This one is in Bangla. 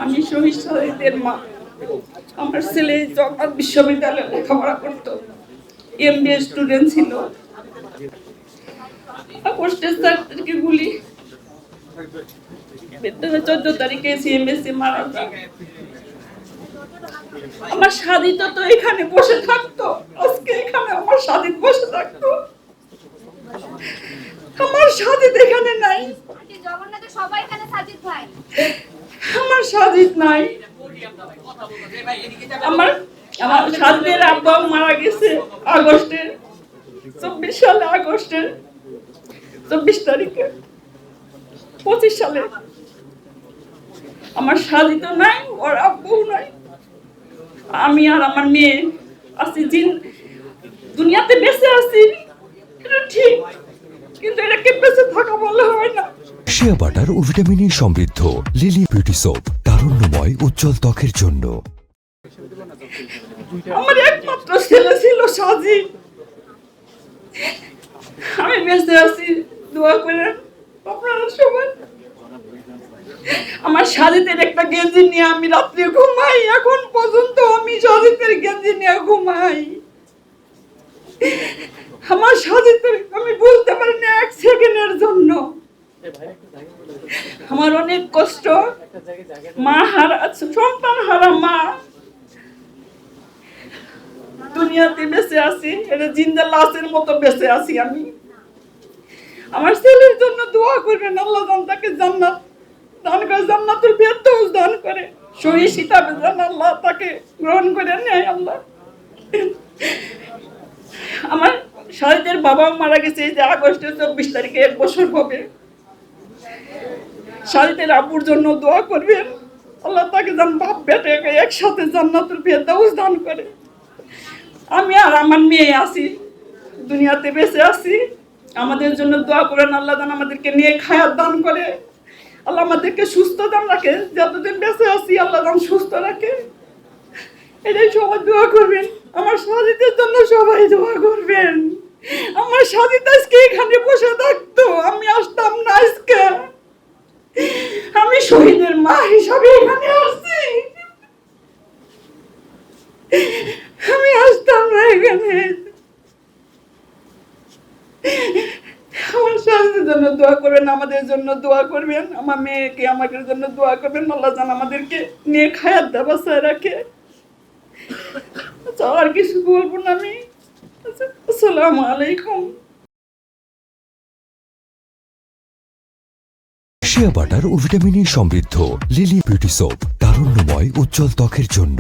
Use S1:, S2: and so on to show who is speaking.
S1: আমি শহীদ সাহেদের মা। আমার ছেলে জগন্নাথ বিশ্ববিদ্যালয়ে লেখাপড়া করতো, এমবিএ স্টুডেন্ট ছিল। আগস্টের 4 তারিখে গুলি, 14 তারিখে সিএমএসি মারা যায়। আমার সাদিত তো এখানে বসে থাকতো, আজকে এখানে আমার সাদিত বসে থাকতো। আমার সাদিত এখানে নাই, আমার সাদিত নাই। আমার সাদিতের আব্বা মারা গেছে আগস্টের 24 সালে, আগস্টের 24 তারিখে 25 সালে। আমার সাদিত নাই, ওর আব্বু নাই। আমি আর আমার মেয়ে আছি, দুনিয়াতে বেঁচে আছি, এটা ঠিক, কিন্তু এটাকে বেঁচে থাকা বলে হয় না।
S2: শিয়া বাটার ও ভিটামিন ই সমৃদ্ধ লিলি বিউটি সোপ, তারুণ্যময় উজ্জ্বল ত্বকের জন্য।
S1: আমার একমাত্র ছেলে ছিল সাজিদ। আমি বেঁচে আছি, দোয়া করেন আপনারা সবাই। আমার সাজিদের একটা গেঞ্জি নিয়ে আমি রাত্রে ঘুমাই, এখন পর্যন্ত আমি সাজিদের গেঞ্জি নিয়ে ঘুমাই। আমার সাজিদের আমি বলতে পারি না 1 সেকেন্ডের জন্য। আমার অনেক কষ্ট, মা হারা, সন্তান হারা মা। দুনিয়াতে বেঁচে আছি, এটা জিন্দা লাশের মতো বেঁচে আছি আমি। আমার ছেলের জন্য দোয়া করবেন, আল্লাহ তাকে জান্নাত দান করে, জান্নাতুল ফেরদৌস দান করে, শহীদ হিসাবে যেন আল্লাহ তাকে গ্রহণ করে নেয় আল্লাহ। আমার সাহিদের বাবা মারা গেছে এই যে আগস্টের 24 তারিখে 1 বছর হবে। সাহিদের আব্বুর জন্য দোয়া করবেন, আল্লাহ তাকে যেন বাপ বেটাকে একসাথে জান্নাতুল ফেরদৌস দান করে। আমি আর আমার মেয়ে আছি, দুনিয়াতে বেঁচে আছি, আমাদের জন্য দোয়া করেন, আল্লাহ যেন আমাদেরকে নিয়ে খায়াত দান করে, আল্লাহ আমাদেরকে সুস্থ দান রাখে, যতদিন বেঁচে আছি আল্লাহ যেন সুস্থ রাখে। এটাই সবাই দোয়া করবেন, আমার সাজিদের জন্য সবাই দোয়া করবেন। আমার সাজিদ আজকে এখানে বসে থাকতো, আমি আসতাম না আজকে। আমি শহীদের মা হিসাবে এখানে আসছি, আমি আসতাম না এখানে। আমার সাজিদের জন্য দোয়া করবেন, আমাদের জন্য দোয়া করবেন, আমার মেয়েকে আমাদের জন্য দোয়া করবেন, আল্লাহ যেন আমাদেরকে নিয়ে খায়াত ব্যবস্থায় রাখে। আচ্ছা, আর কিছু বলবো না আমি। আসসালামু আলাইকুম।
S2: শিয়া বাটার ও ভিটামিন ই সমৃদ্ধ লিলি বিউটি সোপ, তারুণ্যময় উজ্জ্বল ত্বকের জন্য।